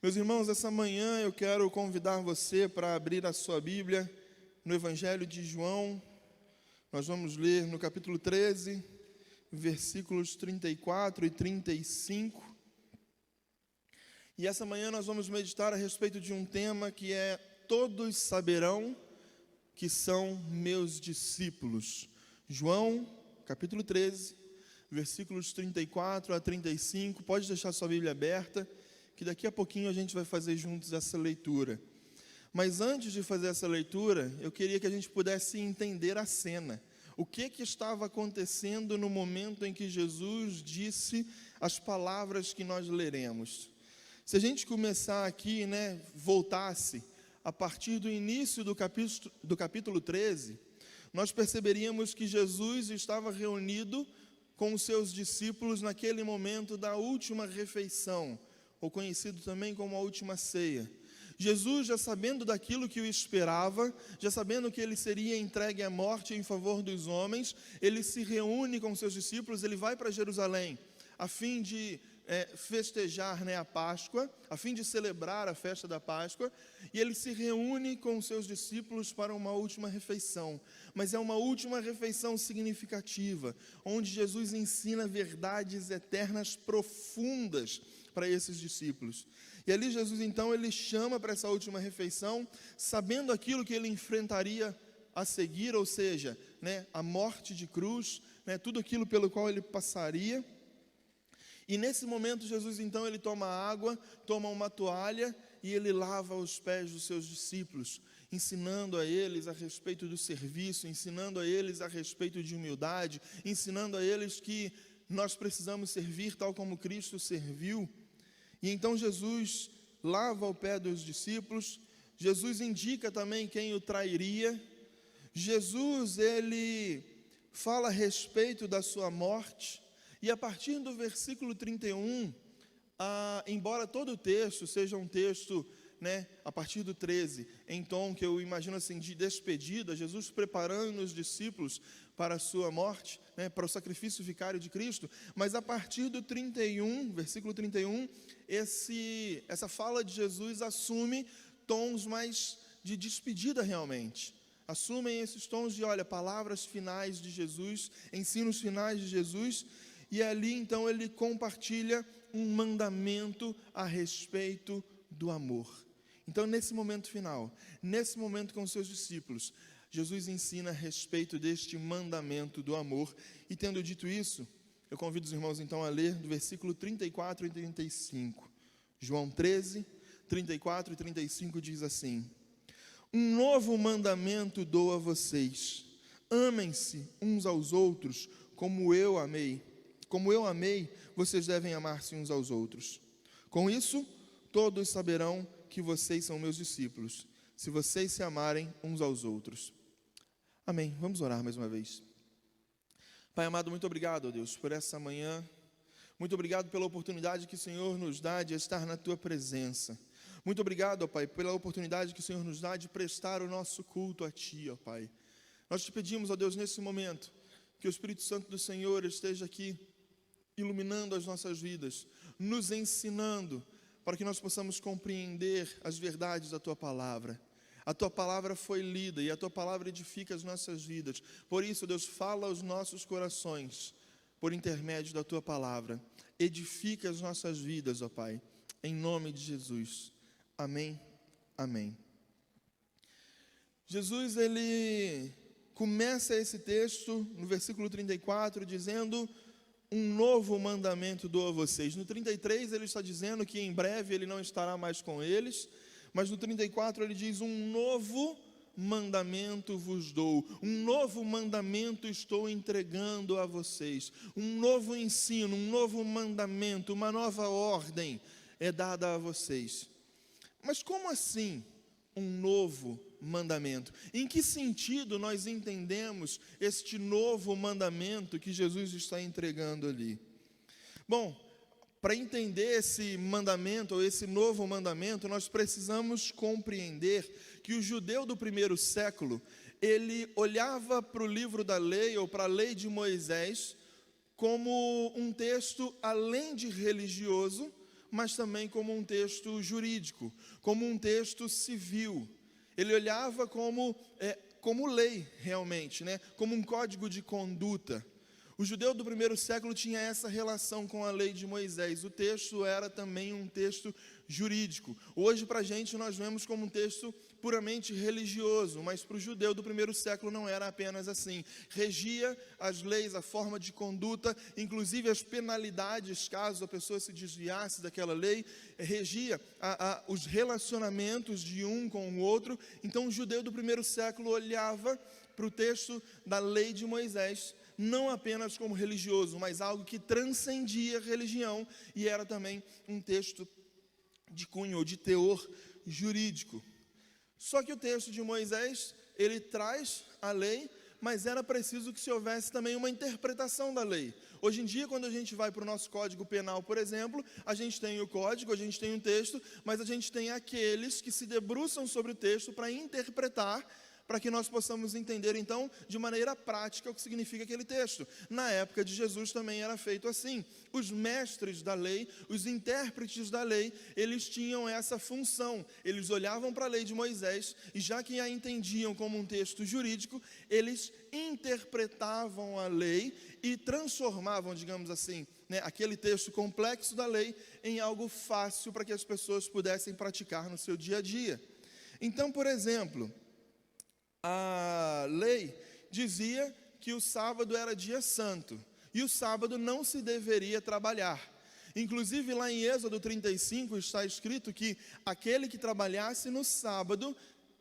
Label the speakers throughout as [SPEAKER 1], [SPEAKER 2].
[SPEAKER 1] Meus irmãos, essa manhã eu quero convidar você para abrir a sua Bíblia no Evangelho de João. Nós vamos ler no capítulo 13, versículos 34 e 35. E essa manhã nós vamos meditar a respeito de um tema que é: todos saberão que são meus discípulos. João, capítulo 13, versículos 34 a 35. Pode deixar sua Bíblia aberta, que daqui a pouquinho a gente vai fazer juntos essa leitura. Mas antes de fazer essa leitura, eu queria que a gente pudesse entender a cena. O que estava acontecendo no momento em que Jesus disse as palavras que nós leremos? Se a gente começar aqui, voltasse a partir do início do capítulo 13, nós perceberíamos que Jesus estava reunido com os seus discípulos naquele momento da última refeição, ou conhecido também como a última ceia. Jesus, já sabendo daquilo que o esperava, já sabendo que ele seria entregue à morte em favor dos homens, ele se reúne com seus discípulos, ele vai para Jerusalém, a fim de festejar a Páscoa, a fim de celebrar a festa da Páscoa, e ele se reúne com os seus discípulos para uma última refeição. Mas é uma última refeição significativa, onde Jesus ensina verdades eternas profundas para esses discípulos. E ali Jesus então ele chama para essa última refeição, sabendo aquilo que ele enfrentaria a seguir, ou seja, a morte de cruz, tudo aquilo pelo qual ele passaria. E nesse momento Jesus então ele toma água, toma uma toalha e ele lava os pés dos seus discípulos, ensinando a eles a respeito do serviço, ensinando a eles a respeito de humildade, ensinando a eles que nós precisamos servir tal como Cristo serviu. E então Jesus lava o pé dos discípulos, Jesus indica também quem o trairia, Jesus ele fala a respeito da sua morte, e a partir do versículo 31, embora todo o texto seja um texto, a partir do 13, em tom que eu imagino assim, de despedida, Jesus preparando os discípulos para a sua morte, para o sacrifício vicário de Cristo, mas a partir do 31, versículo 31, essa fala de Jesus assume tons mais de despedida realmente, assumem esses tons de, palavras finais de Jesus, ensinos finais de Jesus, e ali então ele compartilha um mandamento a respeito do amor. Então nesse momento final, nesse momento com os seus discípulos, Jesus ensina a respeito deste mandamento do amor. E tendo dito isso, eu convido os irmãos então a ler do versículo 34 e 35. João 13, 34 e 35 diz assim: um novo mandamento dou a vocês, amem-se uns aos outros como eu amei. Como eu amei, vocês devem amar-se uns aos outros. Com isso, todos saberão que vocês são meus discípulos, se vocês se amarem uns aos outros. Amém. Vamos orar mais uma vez. Pai amado, muito obrigado, ó Deus, por essa manhã. Muito obrigado pela oportunidade que o Senhor nos dá de estar na Tua presença. Muito obrigado, ó Pai, pela oportunidade que o Senhor nos dá de prestar o nosso culto a Ti, ó Pai. Nós te pedimos, ó Deus, nesse momento, que o Espírito Santo do Senhor esteja aqui, iluminando as nossas vidas, nos ensinando, para que nós possamos compreender as verdades da Tua palavra. A Tua palavra foi lida e a Tua palavra edifica as nossas vidas. Por isso, Deus, fala aos nossos corações, por intermédio da Tua palavra. Edifica as nossas vidas, ó Pai, em nome de Jesus. Amém, amém. Jesus, ele começa esse texto no versículo 34, dizendo: um novo mandamento dou a vocês. No 33 ele está dizendo que em breve ele não estará mais com eles, mas no 34 ele diz: um novo mandamento vos dou, um novo mandamento estou entregando a vocês, um novo ensino, um novo mandamento, uma nova ordem é dada a vocês. Mas como assim um novo mandamento? Em que sentido nós entendemos este novo mandamento que Jesus está entregando ali? Bom, para entender esse mandamento, ou esse novo mandamento, nós precisamos compreender que o judeu do primeiro século, ele olhava para o livro da lei, ou para a lei de Moisés, como um texto além de religioso, mas também como um texto jurídico, como um texto civil. Ele olhava como lei, realmente, né? Como um código de conduta. O judeu do primeiro século tinha essa relação com a lei de Moisés. O texto era também um texto jurídico. Hoje, para a gente, nós vemos como um texto puramente religioso, mas para o judeu do primeiro século não era apenas assim. Regia as leis, a forma de conduta, inclusive as penalidades, caso a pessoa se desviasse daquela lei, regia os relacionamentos de um com o outro. Então, o judeu do primeiro século olhava para o texto da lei de Moisés, não apenas como religioso, mas algo que transcendia a religião, e era também um texto de cunho ou de teor jurídico. Só que o texto de Moisés, ele traz a lei, mas era preciso que se houvesse também uma interpretação da lei. Hoje em dia, quando a gente vai para o nosso Código Penal, por exemplo, a gente tem o código, a gente tem um texto, mas a gente tem aqueles que se debruçam sobre o texto para interpretar, para que nós possamos entender, então, de maneira prática o que significa aquele texto. Na época de Jesus também era feito assim. Os mestres da lei, os intérpretes da lei, eles tinham essa função. Eles olhavam para a lei de Moisés e, já que a entendiam como um texto jurídico, eles interpretavam a lei e transformavam, digamos assim, né, aquele texto complexo da lei em algo fácil para que as pessoas pudessem praticar no seu dia a dia. Então, por exemplo, a lei dizia que o sábado era dia santo, e o sábado não se deveria trabalhar. Inclusive lá em Êxodo 35 está escrito que aquele que trabalhasse no sábado,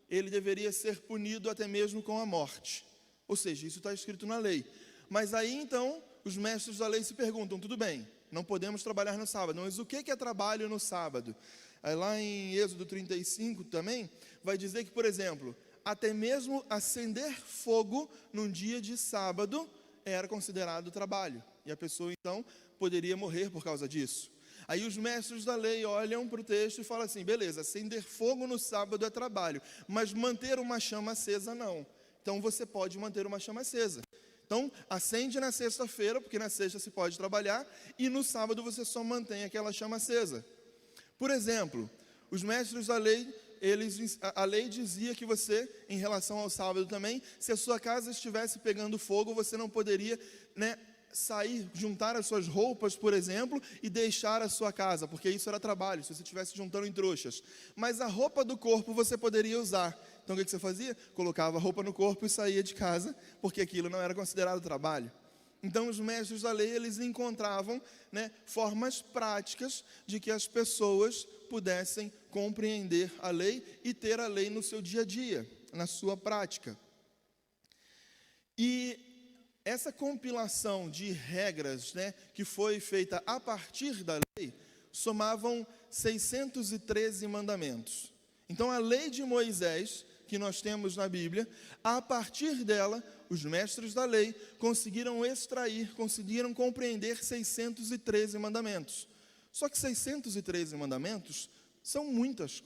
[SPEAKER 1] ele deveria ser punido até mesmo com a morte. Ou seja, isso está escrito na lei. Mas aí então, os mestres da lei se perguntam, tudo bem, não podemos trabalhar no sábado, mas o que é trabalho no sábado? Aí lá em Êxodo 35 também, vai dizer que, por exemplo, até mesmo acender fogo num dia de sábado era considerado trabalho. E a pessoa, então, poderia morrer por causa disso. Aí os mestres da lei olham para o texto e falam assim, beleza, acender fogo no sábado é trabalho, mas manter uma chama acesa não. Então, você pode manter uma chama acesa. Então, acende na sexta-feira, porque na sexta se pode trabalhar, e no sábado você só mantém aquela chama acesa. Por exemplo, os mestres da lei, a lei dizia que você, em relação ao sábado também, se a sua casa estivesse pegando fogo, você não poderia, sair, juntar as suas roupas, por exemplo, e deixar a sua casa, porque isso era trabalho, se você estivesse juntando em trouxas. Mas a roupa do corpo você poderia usar. Então o que você fazia? Colocava a roupa no corpo e saía de casa, porque aquilo não era considerado trabalho. Então os mestres da lei, eles encontravam, formas práticas de que as pessoas pudessem compreender a lei e ter a lei no seu dia a dia, na sua prática. E essa compilação de regras, que foi feita a partir da lei, somavam 613 mandamentos. Então a lei de Moisés, que nós temos na Bíblia, a partir dela, os mestres da lei conseguiram extrair, conseguiram compreender 613 mandamentos. Só que 613 mandamentos são muitos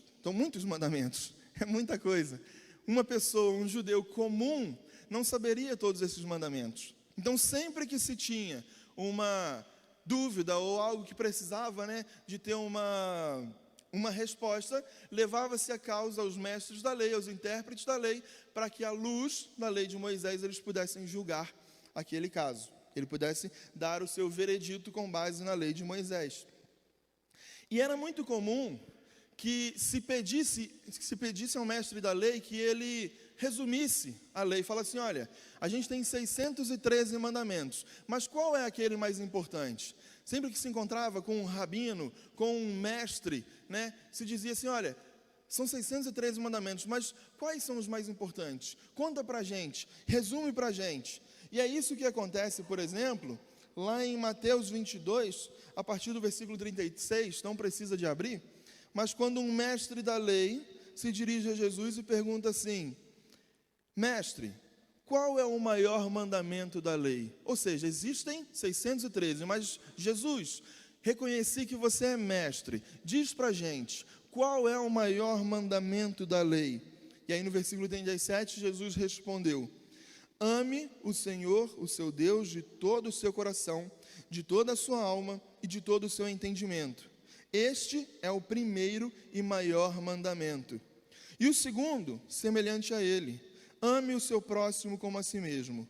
[SPEAKER 1] mandamentos, é muita coisa. Uma pessoa, um judeu comum, não saberia todos esses mandamentos. Então, sempre que se tinha uma dúvida ou algo que precisava, de ter uma resposta, levava-se a causa aos mestres da lei, aos intérpretes da lei, para que à luz da lei de Moisés eles pudessem julgar aquele caso. Ele pudesse dar o seu veredito com base na lei de Moisés. E era muito comum que se pedisse ao mestre da lei que ele resumisse a lei, falasse assim, olha, a gente tem 613 mandamentos, mas qual é aquele mais importante? Sempre que se encontrava com um rabino, com um mestre, se dizia assim, olha, são 613 mandamentos, mas quais são os mais importantes? Conta para a gente, resume para a gente. E é isso que acontece, por exemplo, lá em Mateus 22, a partir do versículo 36, não precisa de abrir, mas quando um mestre da lei se dirige a Jesus e pergunta assim, mestre, qual é o maior mandamento da lei? Ou seja, existem 613, mas Jesus, reconheci que você é mestre, diz para a gente, qual é o maior mandamento da lei? E aí no versículo 37, Jesus respondeu, ame o Senhor, o seu Deus, de todo o seu coração, de toda a sua alma e de todo o seu entendimento. Este é o primeiro e maior mandamento. E o segundo, semelhante a ele: ame o seu próximo como a si mesmo.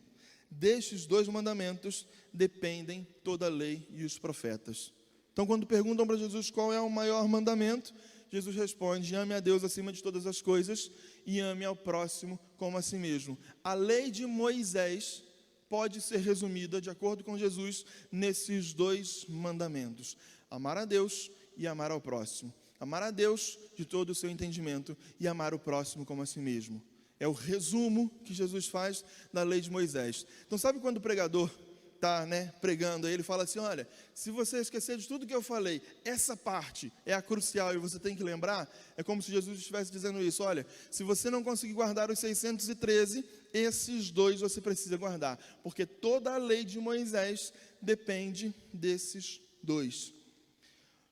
[SPEAKER 1] Destes 2 mandamentos dependem toda a lei e os profetas. Então, quando perguntam para Jesus qual é o maior mandamento, Jesus responde: ame a Deus acima de todas as coisas e ame ao próximo como a si mesmo. A lei de Moisés pode ser resumida, de acordo com Jesus, nesses 2 mandamentos: amar a Deus e amar ao próximo. Amar a Deus de todo o seu entendimento e amar o próximo como a si mesmo. É o resumo que Jesus faz da lei de Moisés. Então, sabe quando o pregador está pregando, aí ele fala assim: olha, se você esquecer de tudo que eu falei, essa parte é a crucial e você tem que lembrar. É como se Jesus estivesse dizendo isso: olha, se você não conseguir guardar os 613, esses 2 você precisa guardar, porque toda a lei de Moisés depende desses 2.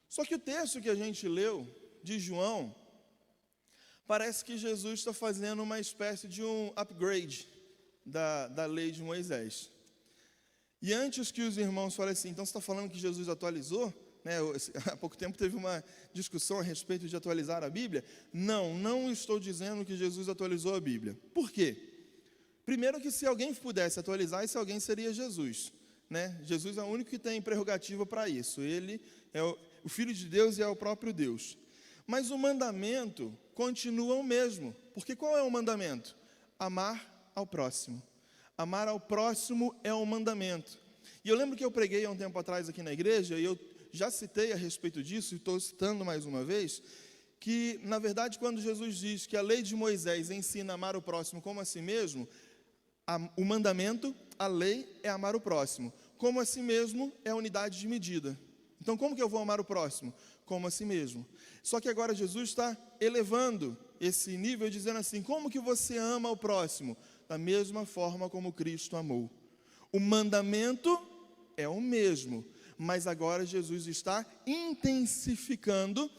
[SPEAKER 1] Só que o texto que a gente leu, de João, parece que Jesus está fazendo uma espécie de um upgrade da lei de Moisés. E antes que os irmãos falem assim: então você está falando que Jesus atualizou? Há pouco tempo teve uma discussão a respeito de atualizar a Bíblia. Não estou dizendo que Jesus atualizou a Bíblia. Por quê? Primeiro que se alguém pudesse atualizar, esse alguém seria Jesus. Jesus é o único que tem prerrogativa para isso. Ele é o Filho de Deus e é o próprio Deus. Mas o mandamento continua o mesmo. Porque qual é o mandamento? Amar ao próximo. Amar ao próximo é um mandamento. E eu lembro que eu preguei há um tempo atrás aqui na igreja, e eu já citei a respeito disso, e estou citando mais uma vez, que, na verdade, quando Jesus diz que a lei de Moisés ensina a amar o próximo como a si mesmo, o mandamento, a lei, é amar o próximo. Como a si mesmo é a unidade de medida. Então, como que eu vou amar o próximo? Como a si mesmo. Só que agora Jesus está elevando esse nível, dizendo assim: como que você ama o próximo? Da mesma forma como Cristo amou. O mandamento é o mesmo, mas agora Jesus está intensificando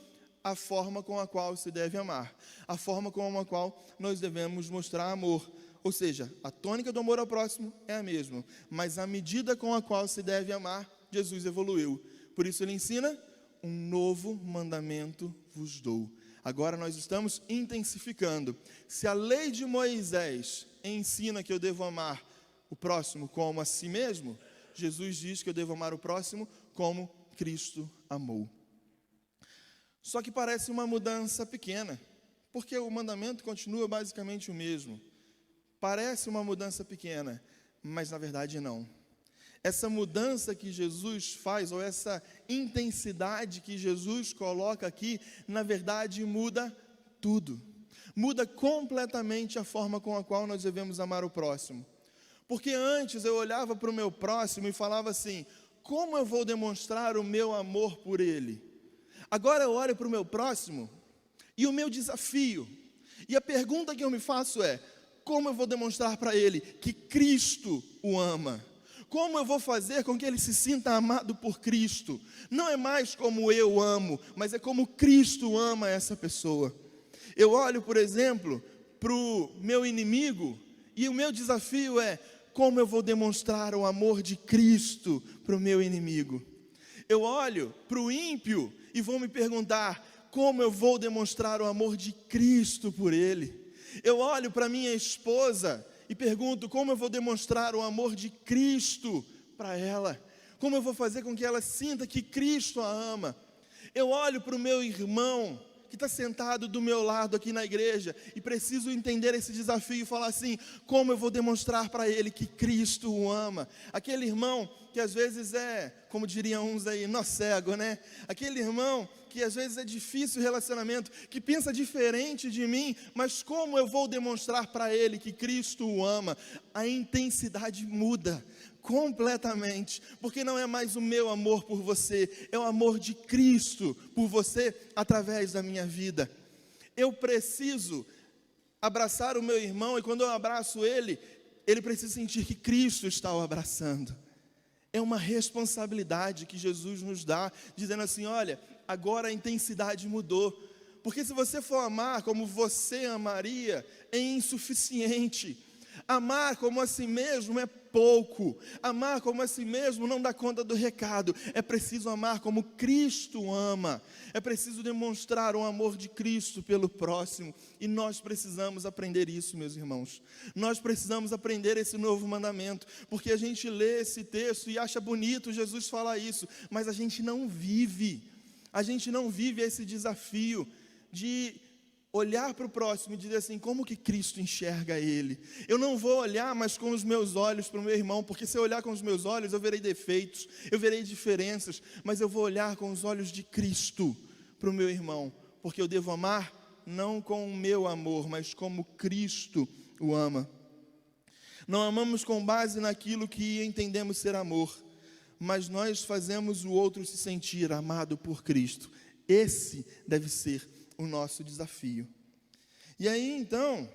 [SPEAKER 1] a forma com a qual se deve amar, a forma com a qual nós devemos mostrar amor. Ou seja, a tônica do amor ao próximo é a mesma, mas a medida com a qual se deve amar, Jesus evoluiu. Por isso ele ensina: um novo mandamento vos dou. Agora nós estamos intensificando. Se a lei de Moisés ensina que eu devo amar o próximo como a si mesmo, Jesus diz que eu devo amar o próximo como Cristo amou. Só que parece uma mudança pequena, porque o mandamento continua basicamente o mesmo. Parece uma mudança pequena, mas na verdade não. Essa mudança que Jesus faz, ou essa intensidade que Jesus coloca aqui, na verdade muda tudo. Muda completamente a forma com a qual nós devemos amar o próximo. Porque antes eu olhava para o meu próximo e falava assim: como eu vou demonstrar o meu amor por ele? Agora eu olho para o meu próximo e o meu desafio, e a pergunta que eu me faço é: como eu vou demonstrar para ele que Cristo o ama? Como eu vou fazer com que ele se sinta amado por Cristo? Não é mais como eu amo, mas é como Cristo ama essa pessoa. Eu olho, por exemplo, para o meu inimigo, e o meu desafio é: como eu vou demonstrar o amor de Cristo para o meu inimigo? Eu olho para o ímpio e vou me perguntar: como eu vou demonstrar o amor de Cristo por ele? Eu olho para minha esposa e pergunto: como eu vou demonstrar o amor de Cristo para ela? Como eu vou fazer com que ela sinta que Cristo a ama? Eu olho para o meu irmão que está sentado do meu lado aqui na igreja e preciso entender esse desafio e falar assim: como eu vou demonstrar para ele que Cristo o ama? Aquele irmão que às vezes é, como diriam uns aí, nó cego, Aquele irmão que às vezes é difícil o relacionamento, que pensa diferente de mim, mas como eu vou demonstrar para ele que Cristo o ama? A intensidade muda completamente, porque não é mais o meu amor por você, é o amor de Cristo por você através da minha vida. Eu preciso abraçar o meu irmão, e quando eu abraço ele, ele precisa sentir que Cristo está o abraçando. É uma responsabilidade que Jesus nos dá, dizendo assim: olha, agora a intensidade mudou. Porque se você for amar como você amaria, é insuficiente. Amar como a si mesmo é pouco. Amar como a si mesmo não dá conta do recado. É preciso amar como Cristo ama. É preciso demonstrar o amor de Cristo pelo próximo. E nós precisamos aprender isso, meus irmãos. Nós precisamos aprender esse novo mandamento, porque a gente lê esse texto e acha bonito Jesus falar isso, mas a gente não vive. A gente não vive esse desafio de olhar para o próximo e dizer assim, como que Cristo enxerga ele? Eu não vou olhar mais com os meus olhos para o meu irmão, porque se eu olhar com os meus olhos, eu verei defeitos, eu verei diferenças, mas eu vou olhar com os olhos de Cristo para o meu irmão, porque eu devo amar não com o meu amor, mas como Cristo o ama. Não amamos com base naquilo que entendemos ser amor, mas nós fazemos o outro se sentir amado por Cristo. Esse deve ser o nosso desafio. E aí então,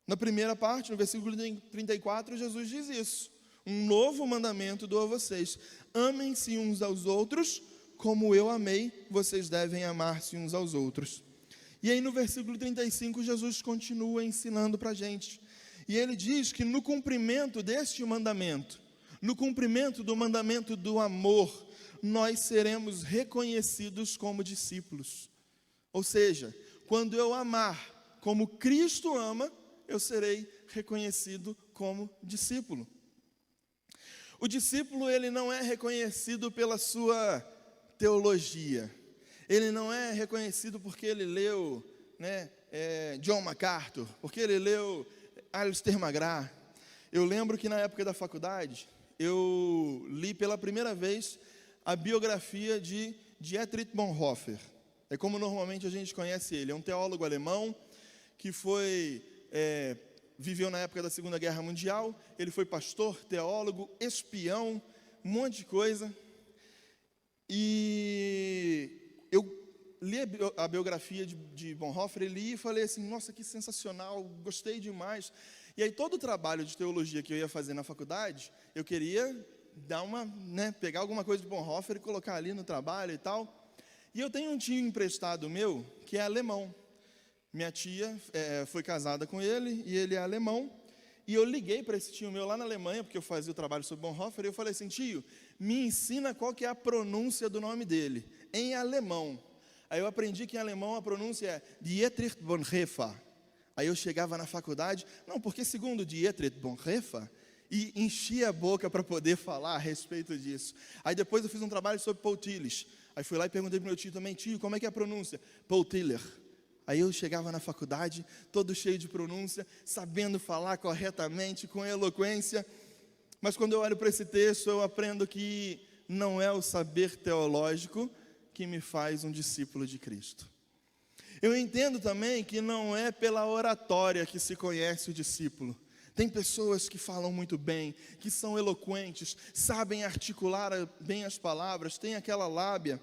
[SPEAKER 1] na primeira parte, no versículo 34, Jesus diz isso: um novo mandamento dou a vocês, amem-se uns aos outros, como eu amei, vocês devem amar-se uns aos outros. E aí no versículo 35, Jesus continua ensinando para a gente, e ele diz que no cumprimento deste mandamento, no cumprimento do mandamento do amor, nós seremos reconhecidos como discípulos. Ou seja, quando eu amar como Cristo ama, eu serei reconhecido como discípulo. O discípulo, ele não é reconhecido pela sua teologia. Ele não é reconhecido porque ele leu, John MacArthur, porque ele leu Alistair McGrath. Eu lembro que na época da faculdade, eu li pela primeira vez a biografia de Dietrich Bonhoeffer. É como normalmente a gente conhece ele. É um teólogo alemão que viveu na época da Segunda Guerra Mundial. Ele foi pastor, teólogo, espião, um monte de coisa. E eu li a biografia de Bonhoeffer, li e falei assim, nossa, que sensacional, gostei demais. E aí todo o trabalho de teologia que eu ia fazer na faculdade, eu queria pegar alguma coisa de Bonhoeffer e colocar ali no trabalho e tal. E eu tenho um tio emprestado meu, que é alemão. Minha tia foi casada com ele, e ele é alemão. E eu liguei para esse tio meu lá na Alemanha, porque eu fazia o trabalho sobre Bonhoeffer, e eu falei assim, tio, me ensina qual que é a pronúncia do nome dele, em alemão. Aí eu aprendi que em alemão a pronúncia é Dietrich Bonhoeffer. Aí eu chegava na faculdade, não, porque segundo Dietrich Bonhoeffer, e enchia a boca para poder falar a respeito disso. Aí depois eu fiz um trabalho sobre Paul Tillich. Aí fui lá e perguntei para o meu tio também, tio, como é que é a pronúncia? Paul Tiller. Aí eu chegava na faculdade, todo cheio de pronúncia, sabendo falar corretamente, com eloquência. Mas quando eu olho para esse texto, eu aprendo que não é o saber teológico que me faz um discípulo de Cristo. Eu entendo também que não é pela oratória que se conhece o discípulo. Tem pessoas que falam muito bem, que são eloquentes, sabem articular bem as palavras, têm aquela lábia.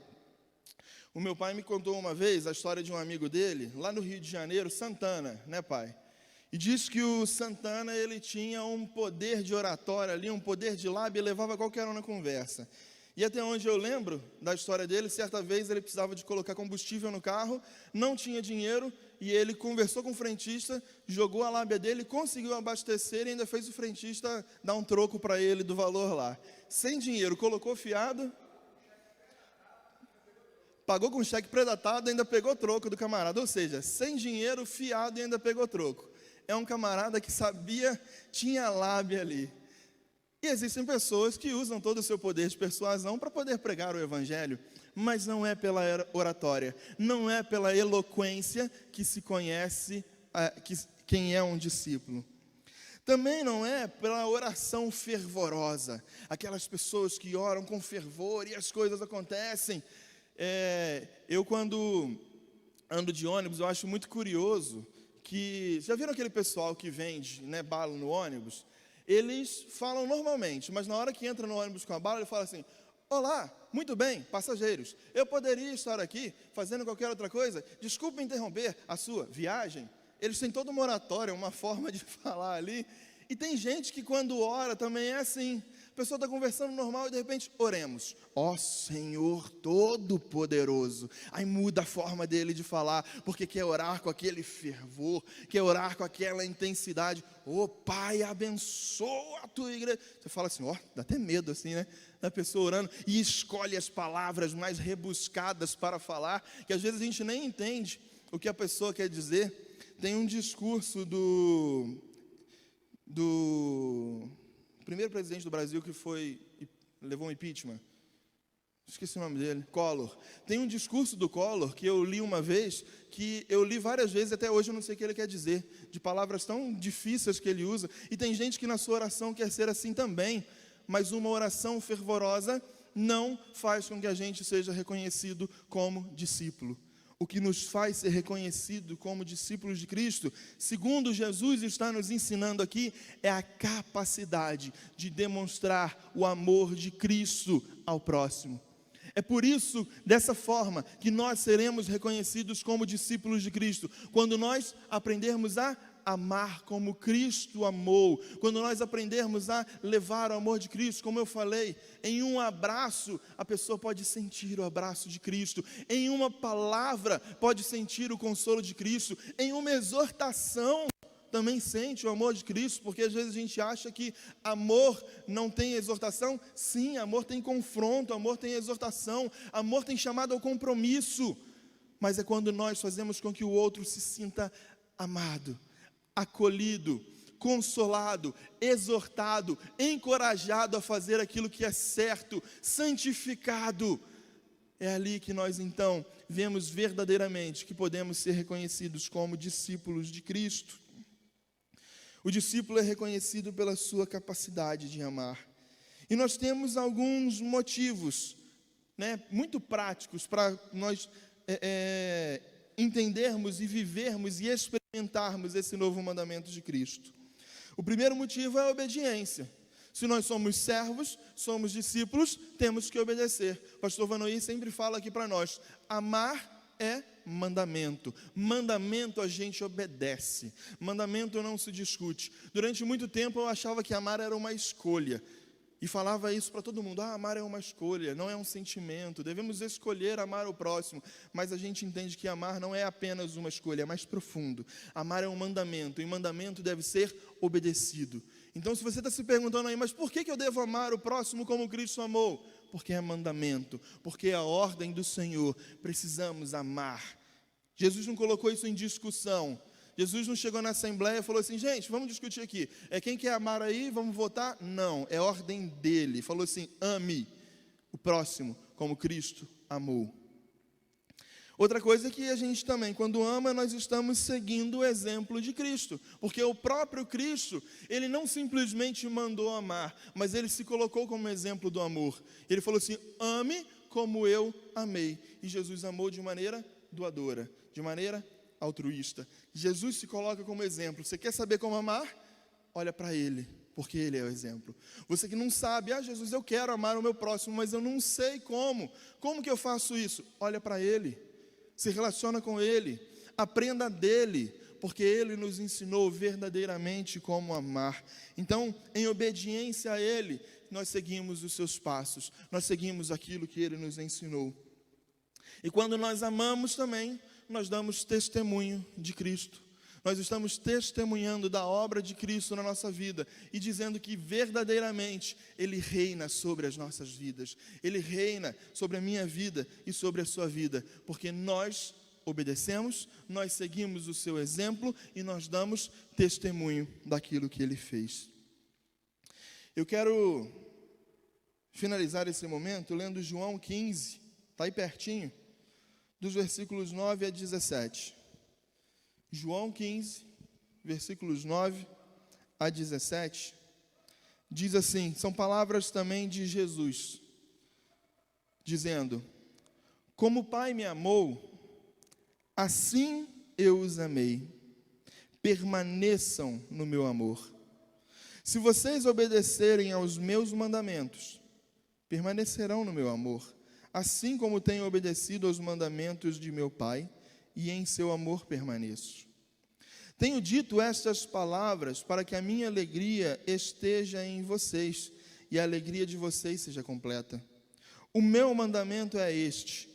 [SPEAKER 1] O meu pai me contou uma vez a história de um amigo dele, lá no Rio de Janeiro, Santana, né, pai? E diz que o Santana, ele tinha um poder de oratória ali, um poder de lábia, levava qualquer um na conversa. E até onde eu lembro da história dele, certa vez ele precisava de colocar combustível no carro, não tinha dinheiro, e ele conversou com o frentista, jogou a lábia dele, conseguiu abastecer e ainda fez o frentista dar um troco para ele do valor lá. Sem dinheiro, colocou fiado, pagou com cheque predatado e ainda pegou troco do camarada. Ou seja, sem dinheiro, fiado e ainda pegou troco. É um camarada que sabia, tinha lábia ali. E existem pessoas que usam todo o seu poder de persuasão para poder pregar o Evangelho, mas não é pela oratória, não é pela eloquência que se conhece quem é um discípulo. Também não é pela oração fervorosa, aquelas pessoas que oram com fervor e as coisas acontecem. Eu quando ando de ônibus, eu acho muito curioso que, já viram aquele pessoal que vende, bala no ônibus? Eles falam normalmente, mas na hora que entra no ônibus com a bala, ele fala assim, olá, muito bem, passageiros, eu poderia estar aqui fazendo qualquer outra coisa? Desculpe interromper a sua viagem. Eles têm toda uma oratória, uma forma de falar ali. E tem gente que quando ora também é assim, A pessoa está conversando normal e de repente, oremos. Ó Senhor Todo-Poderoso. Aí muda a forma dele de falar, porque quer orar com aquele fervor, quer orar com aquela intensidade. Ô Pai, abençoa a tua igreja. Você fala assim, ó, dá até medo assim, né? Da pessoa orando e escolhe as palavras mais rebuscadas para falar, que às vezes a gente nem entende o que a pessoa quer dizer. Tem um discurso do primeiro presidente do Brasil que levou um impeachment, esqueci o nome dele, Collor. Tem um discurso do Collor que eu li uma vez, que eu li várias vezes, até hoje eu não sei o que ele quer dizer, de palavras tão difíceis que ele usa, e tem gente que na sua oração quer ser assim também, mas uma oração fervorosa não faz com que a gente seja reconhecido como discípulo. O que nos faz ser reconhecido como discípulos de Cristo, segundo Jesus está nos ensinando aqui, é a capacidade de demonstrar o amor de Cristo ao próximo. É por isso, dessa forma, que nós seremos reconhecidos como discípulos de Cristo, quando nós aprendermos a amar como Cristo amou, quando nós aprendermos a levar o amor de Cristo, como eu falei, em um abraço, a pessoa pode sentir o abraço de Cristo, em uma palavra, pode sentir o consolo de Cristo, em uma exortação, também sente o amor de Cristo, porque às vezes a gente acha que amor não tem exortação. Sim, amor tem confronto, amor tem exortação, amor tem chamado ao compromisso, mas é quando nós fazemos com que o outro se sinta amado, acolhido, consolado, exortado, encorajado a fazer aquilo que é certo, santificado. É ali que nós então vemos verdadeiramente que podemos ser reconhecidos como discípulos de Cristo. O discípulo é reconhecido pela sua capacidade de amar. E nós temos alguns motivos, muito práticos para nós entendermos e vivermos e experimentarmos esse novo mandamento de Cristo. O primeiro motivo é a obediência. Se nós somos servos, somos discípulos, temos que obedecer. O pastor Vanoí sempre fala aqui para nós, amar é mandamento. Mandamento a gente obedece. Mandamento não se discute. Durante muito tempo eu achava que amar era uma escolha. E falava isso para todo mundo, amar é uma escolha, não é um sentimento, devemos escolher amar o próximo, mas a gente entende que amar não é apenas uma escolha, é mais profundo. Amar é um mandamento, e mandamento deve ser obedecido. Então se você está se perguntando aí, mas por que eu devo amar o próximo como Cristo amou? Porque é mandamento, porque é a ordem do Senhor, precisamos amar. Jesus não colocou isso em discussão. Jesus não chegou na assembleia e falou assim, gente, vamos discutir aqui, quem quer amar aí, vamos votar? Não, é ordem dele, falou assim, ame o próximo como Cristo amou. Outra coisa é que a gente também, quando ama, nós estamos seguindo o exemplo de Cristo, porque o próprio Cristo, ele não simplesmente mandou amar, mas ele se colocou como exemplo do amor. Ele falou assim, ame como eu amei, e Jesus amou de maneira doadora, de maneira altruísta. Jesus se coloca como exemplo. Você quer saber como amar? Olha para Ele, porque Ele é o exemplo. Você que não sabe, Jesus, eu quero amar o meu próximo, mas eu não sei como. Como que eu faço isso? Olha para Ele, se relaciona com Ele, aprenda dEle, porque Ele nos ensinou verdadeiramente como amar. Então, em obediência a Ele, nós seguimos os seus passos, nós seguimos aquilo que Ele nos ensinou. E quando nós amamos também, nós damos testemunho de Cristo. Nós estamos testemunhando da obra de Cristo na nossa vida e dizendo que verdadeiramente Ele reina sobre as nossas vidas. Ele reina sobre a minha vida e sobre a sua vida, porque nós obedecemos, nós seguimos o seu exemplo e nós damos testemunho daquilo que Ele fez. Eu quero finalizar esse momento lendo João 15, está aí pertinho, dos versículos 9 a 17. João 15, versículos 9 a 17, diz assim, são palavras também de Jesus, dizendo, como o Pai me amou, assim eu os amei, permaneçam no meu amor. Se vocês obedecerem aos meus mandamentos, permanecerão no meu amor, assim como tenho obedecido aos mandamentos de meu Pai, e em seu amor permaneço. Tenho dito estas palavras para que a minha alegria esteja em vocês, e a alegria de vocês seja completa. O meu mandamento é este: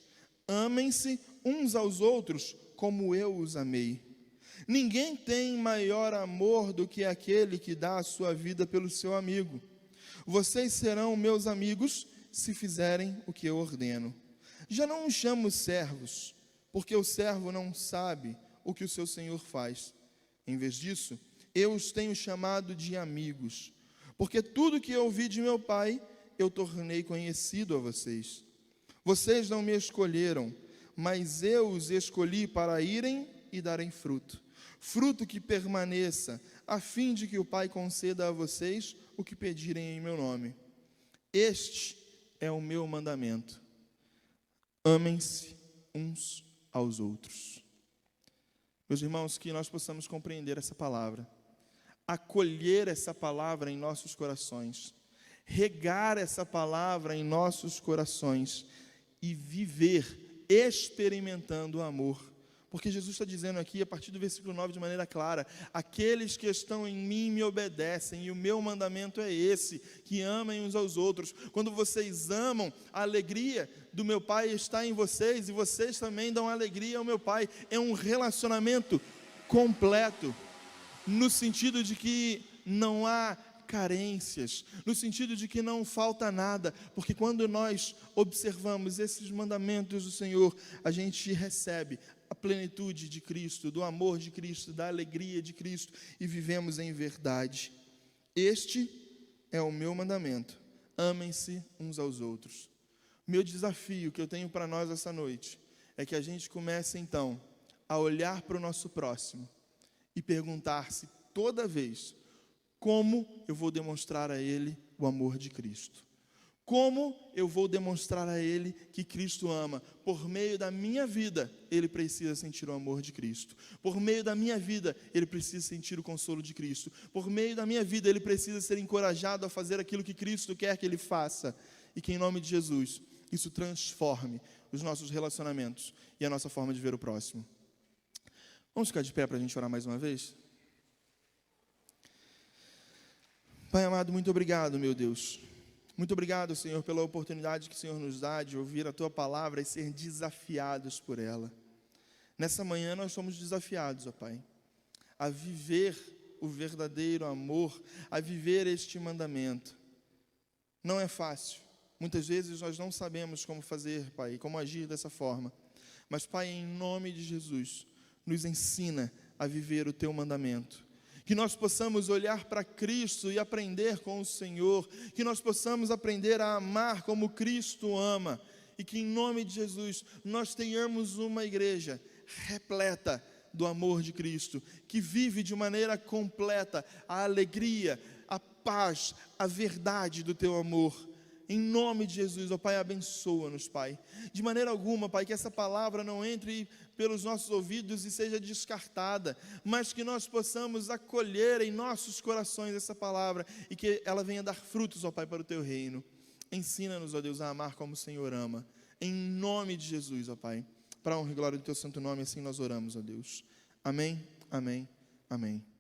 [SPEAKER 1] amem-se uns aos outros como eu os amei. Ninguém tem maior amor do que aquele que dá a sua vida pelo seu amigo. Vocês serão meus amigos se fizerem o que eu ordeno. Já não os chamo servos, porque o servo não sabe o que o seu senhor faz. Em vez disso, eu os tenho chamado de amigos, porque tudo que eu ouvi de meu Pai, eu tornei conhecido a vocês. Vocês não me escolheram, mas eu os escolhi para irem e darem fruto. Fruto que permaneça, a fim de que o Pai conceda a vocês o que pedirem em meu nome. Este é o meu mandamento: amem-se uns aos outros. Meus irmãos, que nós possamos compreender essa palavra, acolher essa palavra em nossos corações, regar essa palavra em nossos corações e viver experimentando o amor. Porque Jesus está dizendo aqui, a partir do versículo 9, de maneira clara: aqueles que estão em mim me obedecem, e o meu mandamento é esse, que amem uns aos outros. Quando vocês amam, a alegria do meu Pai está em vocês, e vocês também dão alegria ao meu Pai. É um relacionamento completo, no sentido de que não há carências, no sentido de que não falta nada, porque quando nós observamos esses mandamentos do Senhor, a gente recebe a plenitude de Cristo, do amor de Cristo, da alegria de Cristo, e vivemos em verdade. Este é o meu mandamento: amem-se uns aos outros. Meu desafio que eu tenho para nós essa noite é que a gente comece então a olhar para o nosso próximo e perguntar-se toda vez: como eu vou demonstrar a ele o amor de Cristo? Como eu vou demonstrar a ele que Cristo ama? Por meio da minha vida, ele precisa sentir o amor de Cristo. Por meio da minha vida, ele precisa sentir o consolo de Cristo. Por meio da minha vida, ele precisa ser encorajado a fazer aquilo que Cristo quer que ele faça. E que em nome de Jesus, isso transforme os nossos relacionamentos e a nossa forma de ver o próximo. Vamos ficar de pé para a gente orar mais uma vez? Pai amado, muito obrigado, meu Deus. Muito obrigado, Senhor, pela oportunidade que o Senhor nos dá de ouvir a Tua palavra e ser desafiados por ela. Nessa manhã nós somos desafiados, ó Pai, a viver o verdadeiro amor, a viver este mandamento. Não é fácil. Muitas vezes nós não sabemos como fazer, Pai, como agir dessa forma. Mas, Pai, em nome de Jesus, nos ensina a viver o Teu mandamento. Que nós possamos olhar para Cristo e aprender com o Senhor, que nós possamos aprender a amar como Cristo ama, e que em nome de Jesus nós tenhamos uma igreja repleta do amor de Cristo, que vive de maneira completa a alegria, a paz, a verdade do Teu amor. Em nome de Jesus, ó Pai, abençoa-nos, Pai. De maneira alguma, Pai, que essa palavra não entre pelos nossos ouvidos e seja descartada, mas que nós possamos acolher em nossos corações essa palavra e que ela venha dar frutos, ó Pai, para o Teu reino. Ensina-nos, ó Deus, a amar como o Senhor ama. Em nome de Jesus, ó Pai, para a honra e glória do Teu santo nome, assim nós oramos, ó Deus. Amém, amém, amém.